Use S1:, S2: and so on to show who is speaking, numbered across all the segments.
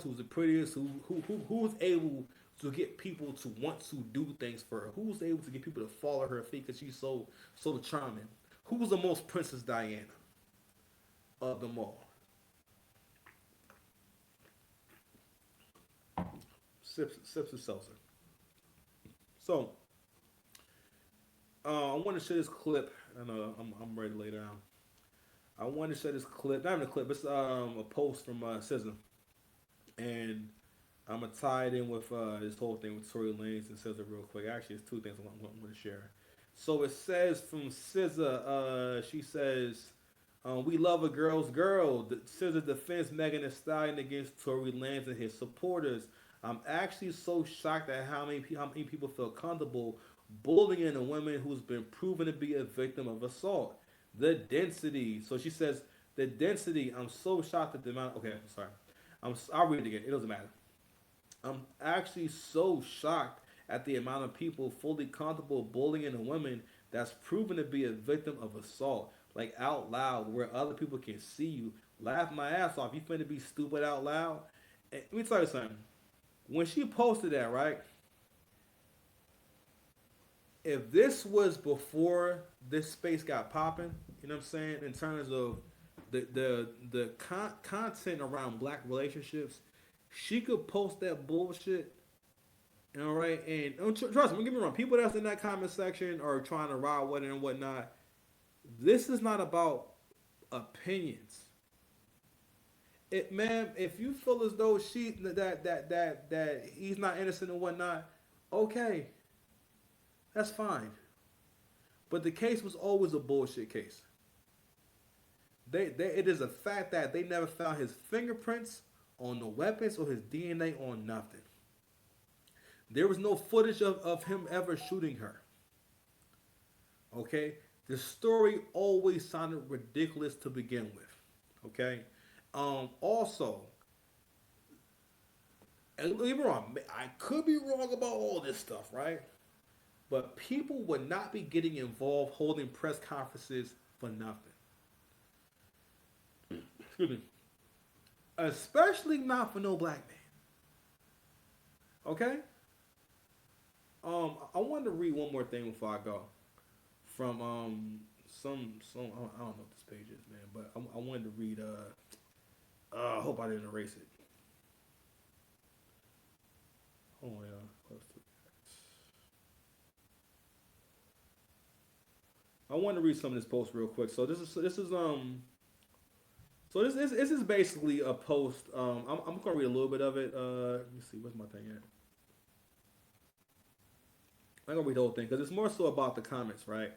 S1: who's the prettiest, who's able to get people to want to do things for her, who's able to get people to fall at her feet because she's so charming. Who's the most Princess Diana of them all? Sips of seltzer. So I want to share this clip. I know I'm ready to lay down. I want to share this clip. Not even a clip. It's a post from SZA, and I'm gonna tie it in with this whole thing with Tory Lanez and SZA real quick. Actually, it's two things I'm going to share. So it says from SZA, she says, "We love a girl's girl." SZA defends Megan Thee Stallion against Tory Lanez and his supporters. I'm actually so shocked at how many people feel comfortable bullying a woman who's been proven to be a victim of assault. The density. So she says the density. I'm so shocked at the amount. Okay, sorry. I'll read it again. It doesn't matter. I'm actually so shocked at the amount of people fully comfortable bullying a woman that's proven to be a victim of assault, like out loud, where other people can see you. Laugh my ass off. You finna be stupid out loud. And let me tell you something. When she posted that, right? If this was before this space got popping, you know what I'm saying, in terms of the content around black relationships, she could post that bullshit. All right, and trust me, don't get me wrong. People that's in that comment section are trying to ride with it and whatnot. This is not about opinions. Man, if you feel as though that he's not innocent and whatnot, okay, that's fine. But the case was always a bullshit case. It is a fact that they never found his fingerprints on the weapons or his DNA on nothing. There was no footage of him ever shooting her. Okay? The story always sounded ridiculous to begin with. Okay? Also, and don't get me wrong, I could be wrong about all this stuff, right? But people would not be getting involved holding press conferences for nothing. Excuse me. Especially not for no black man. Okay? I wanted to read one more thing before I go. From some I don't know what this page is, man, but I wanted to read I hope I didn't erase it. Oh yeah. I want to read some of this post real quick. So this is basically a post. I'm gonna read a little bit of it. Let me see, where's my thing at? I'm gonna read the whole thing because it's more so about the comments, right?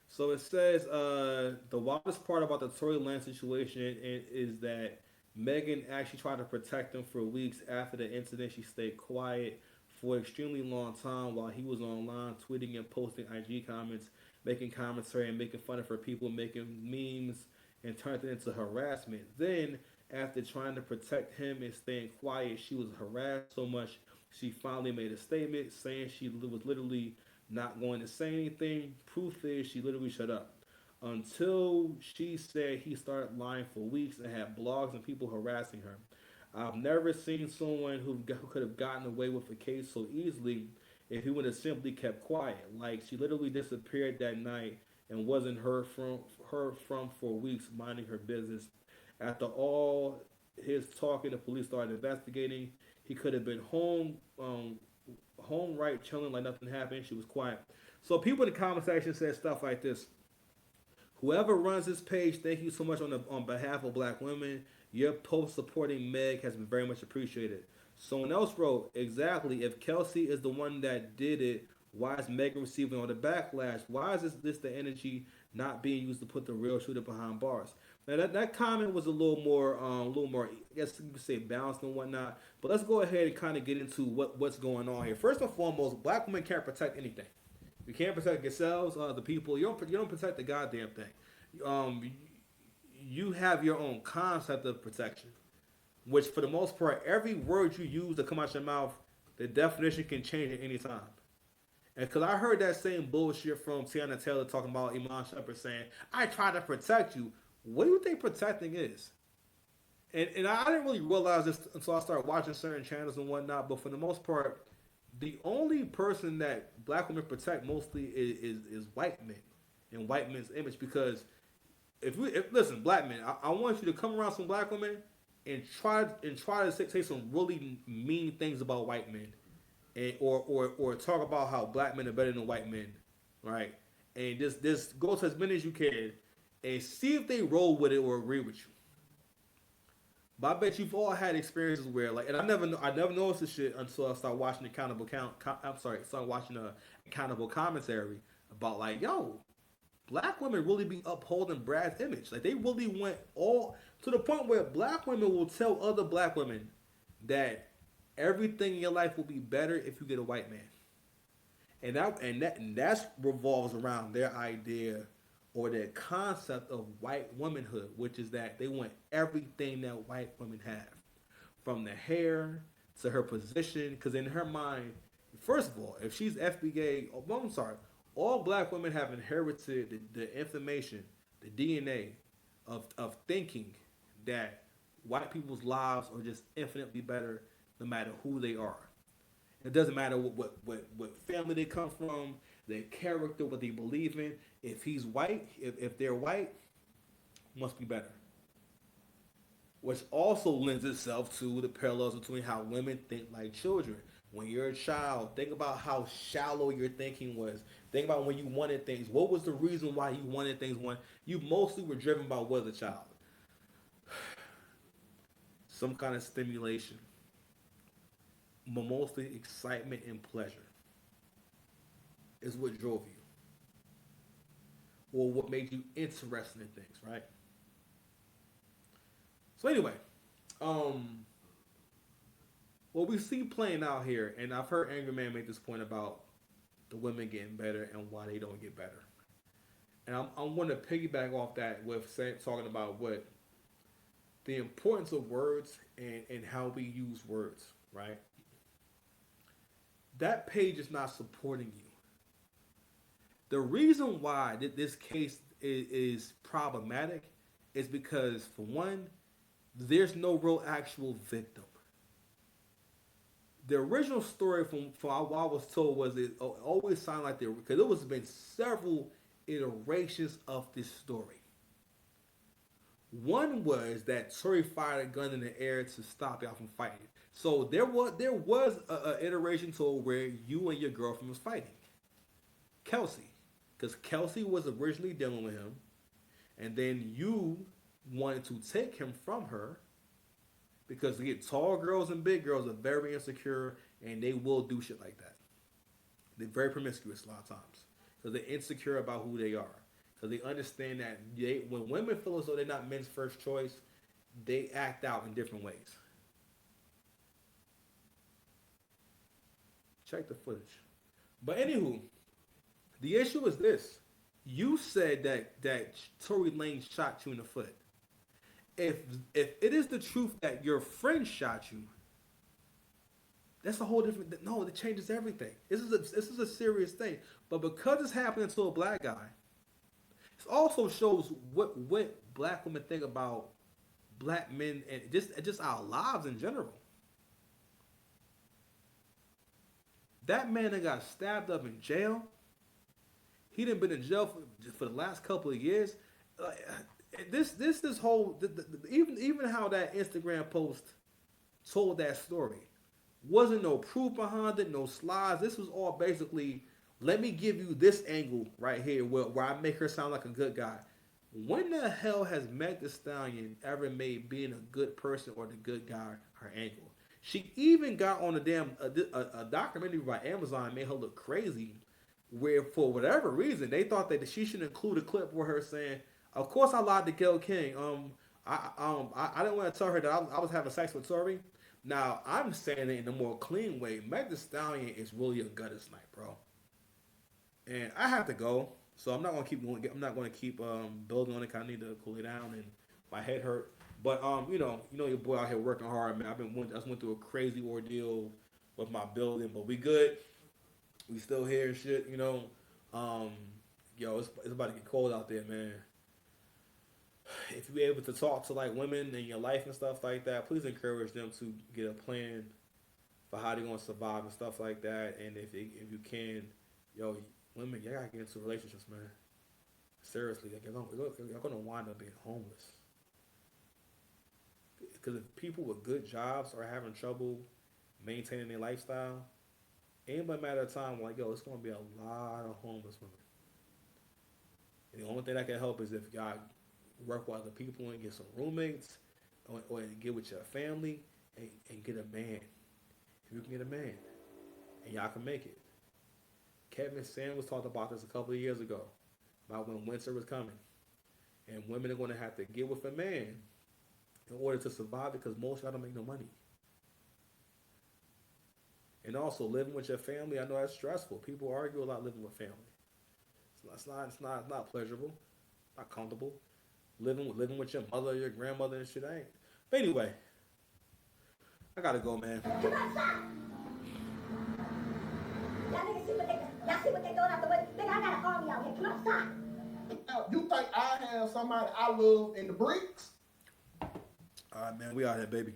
S1: So it says the wildest part about the Tory Lanez situation is that Megan actually tried to protect him for weeks after the incident. She stayed quiet for an extremely long time while he was online tweeting and posting IG comments, making commentary and making fun of her people, making memes, and turned it into harassment. Then, after trying to protect him and staying quiet, she was harassed so much she finally made a statement saying she was literally not going to say anything. Proof is she literally shut up. Until she said he started lying for weeks and had blogs and people harassing her. I've never seen someone who could have gotten away with a case so easily if he would have simply kept quiet. Like she literally disappeared that night and wasn't heard from for weeks, minding her business. After all his talking, the police started investigating. He could have been home right, chilling like nothing happened. She was quiet. So people in the comment section said stuff like this: "Whoever runs this page, thank you so much on behalf of Black women. Your post supporting Meg has been very much appreciated." Someone else wrote, "Exactly. If Kelsey is the one that did it, why is Megan receiving all the backlash? Why is this the energy not being used to put the real shooter behind bars?" Now that comment was a little more, I guess you could say balanced and whatnot. But let's go ahead and kind of get into what's going on here. First and foremost, black women can't protect anything. You can't protect yourselves, the people. You don't protect the goddamn thing. Um, you have your own concept of protection, which for the most part, every word you use to come out your mouth, the definition can change at any time. And because I heard that same bullshit from Tiana Taylor talking about Iman Shumpert saying, "I try to protect you." What do you think protecting is? And I didn't really realize this until I started watching certain channels and whatnot. But for the most part, the only person that black women protect mostly is white men and white men's image. Because if listen, black men, I want you to come around some black women and try to say some really mean things about white men, and or talk about how black men are better than white men, right? And just go to as many as you can and see if they roll with it or agree with you. But I bet you've all had experiences where, like, and I never noticed this shit until I started watching I'm sorry, started watching a accountable commentary about like, yo, black women really be upholding Brad's image. Like, they really went all to the point where black women will tell other black women that everything in your life will be better if you get a white man, and that revolves around their idea or their concept of white womanhood, which is that they want everything that white women have, from the hair to her position. Because in her mind, first of all, if she's FBA, oh, well, I'm sorry, all black women have inherited the information, the DNA of thinking that white people's lives are just infinitely better no matter who they are. It doesn't matter what family they come from, their character, what they believe in. If he's white, if they're white, must be better. Which also lends itself to the parallels between how women think like children. When you're a child, think about how shallow your thinking was. Think about when you wanted things. What was the reason why you wanted things? When you mostly were driven by what as a child? Some kind of stimulation, but mostly excitement and pleasure is what drove you, or what made you interested in things, right? So anyway, um, what we see playing out here, and I've heard Angry Man make this point about the women getting better and why they don't get better. And I'm going to piggyback off that with talking about what the importance of words and how we use words, right? That page is not supporting you. The reason why this case is problematic is because, for one, there's no real actual victim. The original story from what I was told was it always sounded like there, because there was been several iterations of this story. One was that Tory fired a gun in the air to stop y'all from fighting. So there was a iteration told where you and your girlfriend was fighting, Kelsey, because Kelsey was originally dealing with him, and then you wanted to take him from her because they get tall girls and big girls are very insecure and they will do shit like that. They're very promiscuous a lot of times because they're insecure about who they are. Because they understand that when women feel as though they're not men's first choice, they act out in different ways. Check the footage. But anywho, the issue is this: you said that Tory Lane shot you in the foot. If if it is the truth that your friend shot you, that's a whole different. No, it changes everything. This is a serious thing. But because it's happening to a black guy, it also shows what black women think about black men and just our lives in general. That man that got stabbed up in jail, he done been in jail for the last couple of years. Like, this whole even how that Instagram post told that story wasn't no proof behind it, no slides. This was all basically, let me give you this angle right here where I make her sound like a good guy. When the hell has Meg the Stallion ever made being a good person or the good guy her angle? She even got on a documentary by Amazon and made her look crazy, where for whatever reason they thought that she should include a clip where her saying, "Of course I lied to Gail King. I didn't want to tell her that I was having sex with Tory." Now I'm saying it in a more clean way. Meg the Stallion is really a gutter snipe, bro. And I have to go, so I'm not gonna keep going. I'm not gonna keep building on it. 'Cause I need to cool it down, and my head hurt. But your boy out here working hard, man. I just went through a crazy ordeal with my building, but we good. We still here and shit. You know, um, yo, it's about to get cold out there, man. if you're able to talk to like women in your life and stuff like that, please encourage them to get a plan for how they're gonna survive and stuff like that. And if you can, yo, women, you gotta get into relationships, man. Seriously, like you're gonna wind up being homeless because if people with good jobs are having trouble maintaining their lifestyle, it ain't but a matter of time. Like yo, it's gonna be a lot of homeless women. And the only thing that can help is if y'all work with other people and get some roommates, or get with your family and get a man. If you can get a man, and y'all can make it. Kevin Samuels talked about this a couple of years ago about when winter was coming, and women are going to have to get with a man in order to survive because most of y'all don't make no money. And also living with your family, I know that's stressful. People argue a lot living with family. It's not pleasurable, not comfortable. Living with your mother, your grandmother, and shit. I ain't. But anyway, I gotta go, man. Y'all see what they doing out the way? Nigga, I got an army out here. Come outside.
S2: You think I have somebody I love in the bricks?
S1: All right, man. We out here, baby.